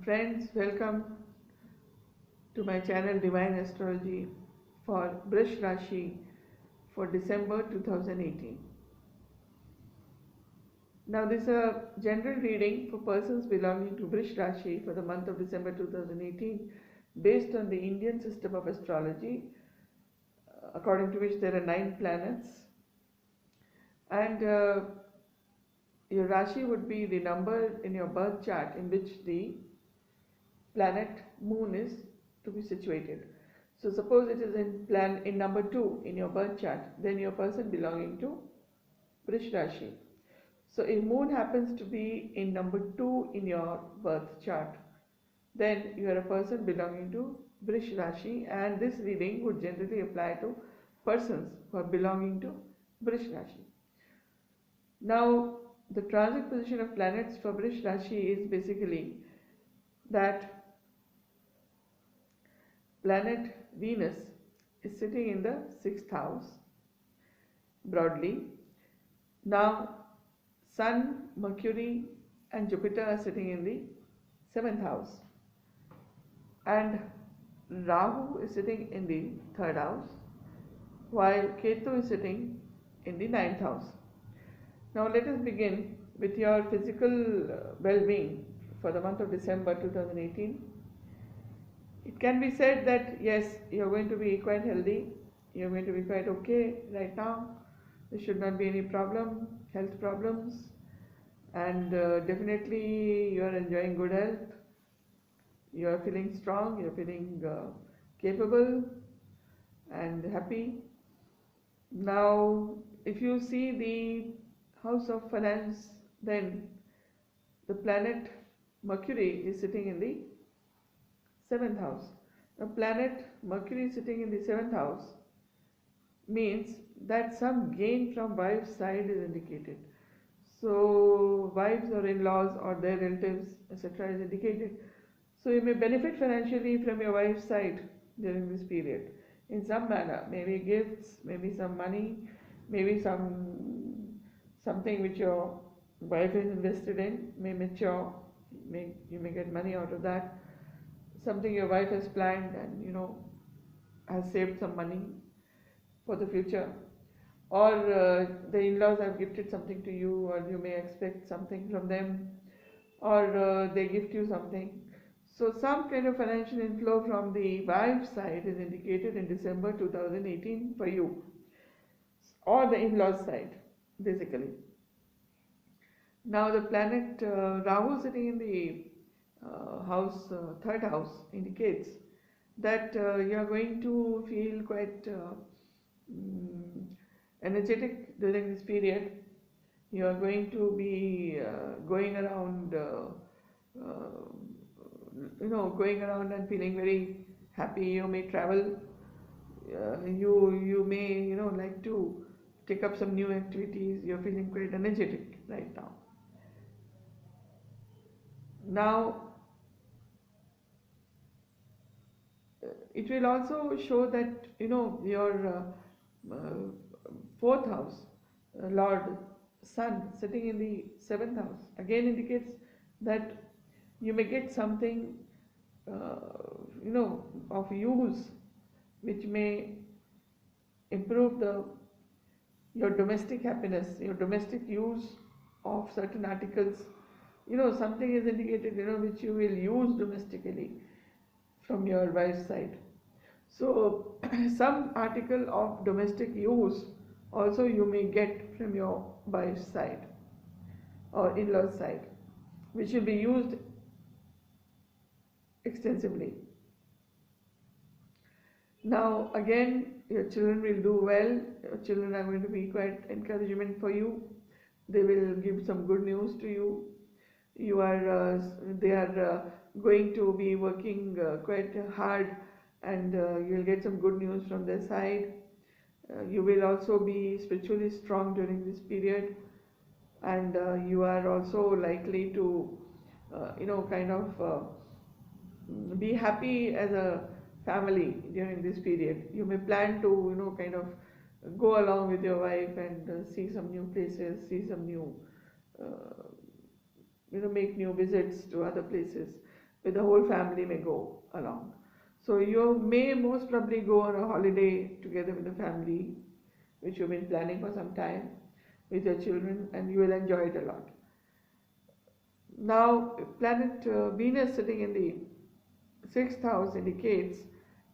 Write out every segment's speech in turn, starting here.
Friends, welcome to my channel Divine Astrology for Vrish Raashi for December 2018. Now this is a general reading for persons belonging to Vrish Raashi for the month of December 2018 based on the Indian system of astrology, according to which there are 9 planets, and your Rashi would be the number in your birth chart in which the planet moon is to be situated. So suppose it is in number 2 in your birth chart, then you're a person belonging to Vrish Raashi. So if moon happens to be in number 2 in your birth chart, then you are a person belonging to Vrish Raashi, and this reading would generally apply to persons who are belonging to Vrish Raashi. Now the transit position of planets for Vrish Raashi is basically that planet Venus is sitting in the 6th house broadly. Now Sun, Mercury and Jupiter are sitting in the 7th house, and Rahu is sitting in the 3rd house, while Ketu is sitting in the 9th house. Now let us begin with your physical well-being for the month of December 2018. It can be said that yes, you are going to be quite healthy, you are going to be quite okay right now. There should not be any health problems, and definitely you are enjoying good health, you are feeling strong, you are feeling capable and happy. Now if you see the house of finance, then the planet Mercury is sitting in the 7th house. Now planet Mercury sitting in the 7th house means that some gain from wife's side is indicated. So wives or in-laws or their relatives, etc. is indicated. So you may benefit financially from your wife's side during this period in some manner, maybe gifts, maybe some money, maybe something which your wife is invested in may mature, you may get money out of that. Something your wife has planned and has saved some money for the future, or the in-laws have gifted something to you, or you may expect something from them, or they gift you something. So some kind of financial inflow from the wife's side is indicated in December 2018 for you, or the in-laws side basically. Now the planet Rahu sitting in the house, 3rd house, indicates that you are going to feel quite energetic during this period. You are going to be going around and feeling very happy. You may travel, you may like to take up some new activities. You are feeling quite energetic right now. Now it will also show that your 4th house, Lord Sun sitting in the 7th house again indicates that you may get something of use which may improve your domestic happiness, your domestic use of certain articles. Something is indicated which you will use domestically from your wife's side. So some article of domestic use also you may get from your wife's side or in-laws side, which will be used extensively. Now again, your children will do well. Your children are going to be quite encouragement for you. They will give some good news to you. They are going to be working quite hard, and you will get some good news from their side. You will also be spiritually strong during this period, and you are also likely to be happy as a family during this period. You may plan to go along with your wife and see some new places, see some new make new visits to other places. with the whole family may go along. So you may most probably go on a holiday together with the family, which you've been planning for some time, with your children, and you will enjoy it a lot. Now, planet Venus sitting in the sixth house indicates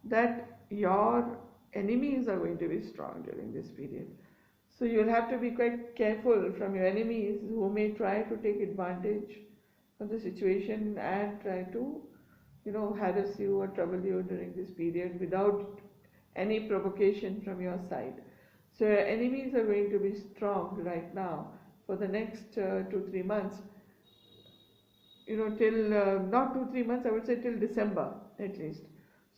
that your enemies are going to be strong during this period. So you'll have to be quite careful from your enemies who may try to take advantage of the situation and try to, harass you or trouble you during this period without any provocation from your side. So your enemies are going to be strong right now for the next 2-3 months. Till not 2-3 months, I would say till December at least.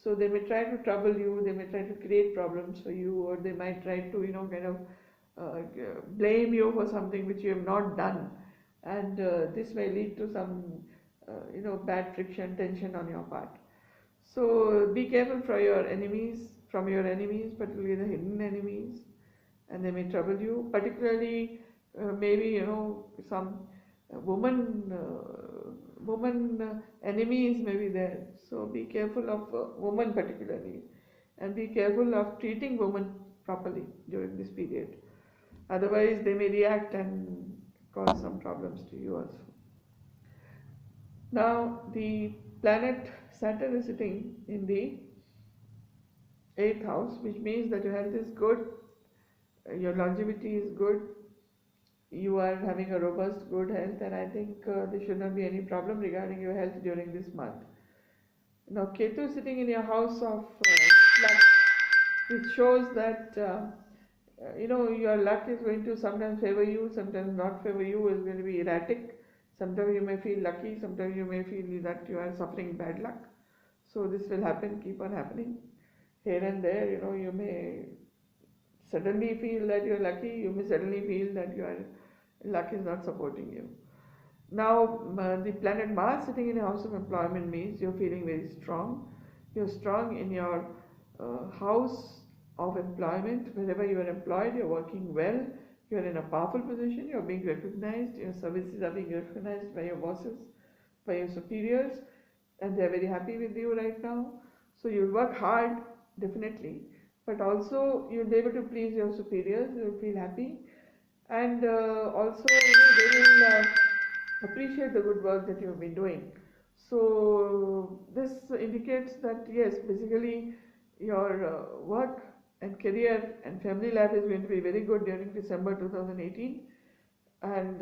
So they may try to trouble you, they may try to create problems for you, or they might try to blame you for something which you have not done, and this may lead to some bad friction, tension on your part. So be careful from your enemies, particularly the hidden enemies, and they may trouble you, particularly maybe some woman enemies may be there. So be careful of women particularly, and be careful of treating women properly during this period. Otherwise they may react and cause some problems to you also. Now the planet Saturn is sitting in the 8th house, which means that your health is good, your longevity is good, you are having a robust, good health, and I think there should not be any problem regarding your health during this month. Now Ketu is sitting in your house of luck, which shows that your luck is going to sometimes favor you, sometimes not favor you, is going to be erratic. Sometimes you may feel lucky, sometimes you may feel that you are suffering bad luck. So this will happen, keep on happening. Here and there, you may suddenly feel that you are lucky, you may suddenly feel that your luck is not supporting you. Now the planet Mars sitting in a house of employment means you're feeling very strong. You're strong in your house of employment. Wherever you are employed, you're working well, you're in a powerful position, you're being recognized, your services are being recognized by your bosses, by your superiors, and they're very happy with you right now. So you'll work hard, definitely, but also you'll be able to please your superiors, you'll feel happy, and also they will appreciate the good work that you've been doing. So this indicates that yes, basically your work and career and family life is going to be very good during December 2018, and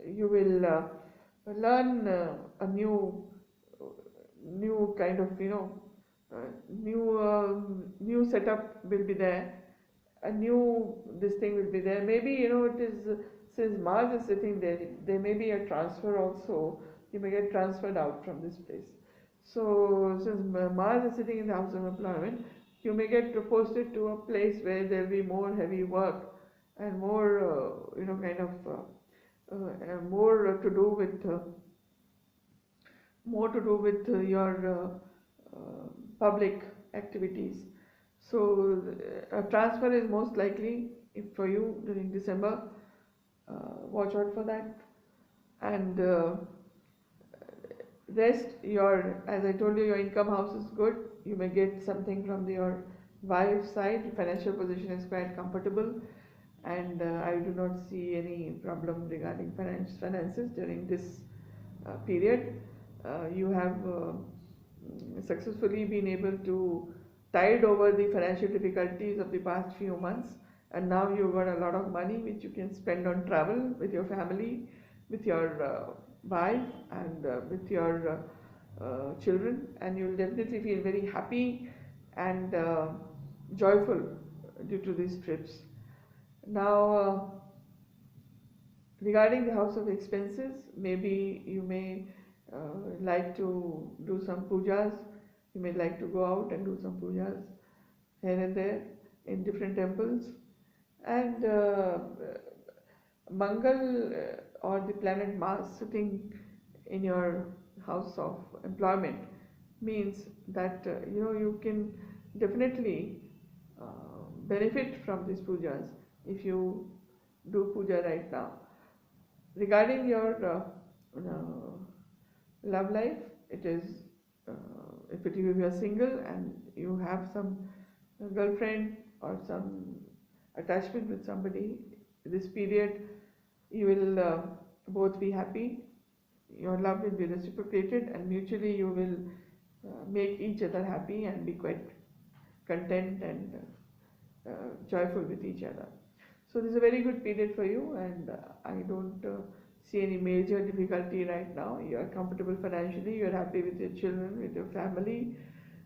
you will learn a new kind of new setup will be there, a new this thing will be there. Maybe it is, since Mars is sitting there may be a transfer also. You may get transferred out from this place. So since Mars is sitting in the house of employment, you may get posted to a place where there will be more heavy work and more more to do with your public activities. So a transfer is most likely for you during December. Watch out for that. And rest, as I told you, your income house is good. You may get something from your wife's side. Financial position is quite comfortable, and I do not see any problem regarding finances during this period. You have successfully been able to tide over the financial difficulties of the past few months, and now you've got a lot of money which you can spend on travel with your family, with your wife, and with your children, and you'll definitely feel very happy and joyful due to these trips. Now regarding the house of expenses, maybe you may like to do some pujas. You may like to go out and do some pujas here and there in different temples. And Mangal or the planet Mars sitting in your house of employment means that you can definitely benefit from these pujas if you do puja right now. Regarding your love life, it is, if you are single and you have some girlfriend or some attachment with somebody, this period you will both be happy, your love will be reciprocated, and mutually you will make each other happy and be quite content and joyful with each other. So this is a very good period for you, and I don't see any major difficulty right now. You are comfortable financially, you are happy with your children, with your family.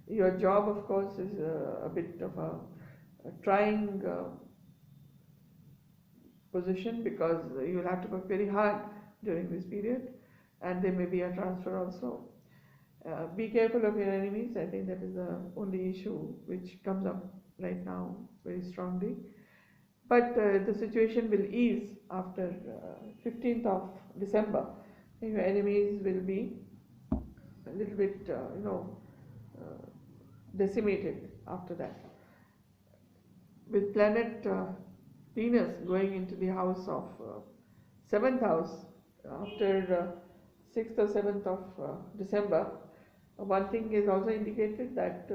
Your job, of course, is a bit of a trying position, because you'll have to work very hard during this period, and there may be a transfer also. Be careful of your enemies. I think that is the only issue which comes up right now very strongly. But the situation will ease after 15th of December. Your enemies will be a little bit, decimated after that. With planet Venus going into the house of 7th house after 6th or 7th of December, one thing is also indicated that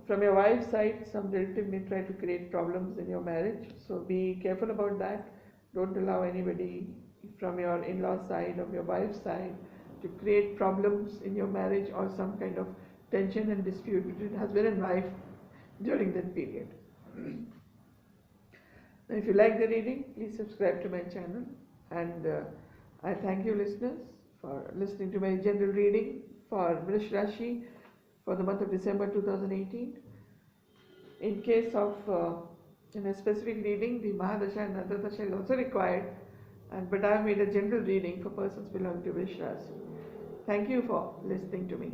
from your wife's side, some relative may try to create problems in your marriage. So be careful about that. Don't allow anybody from your in-law side or your wife's side to create problems in your marriage or some kind of tension and dispute between husband and wife during that period. Now, if you like the reading, please subscribe to my channel, and I thank you listeners for listening to my general reading for Vrish Raashi for the month of December 2018. In case of in a specific reading, the Mahadasha and Antardasha is also required, but I have made a general reading for persons belonging to Vrish Raashi. Thank you for listening to me.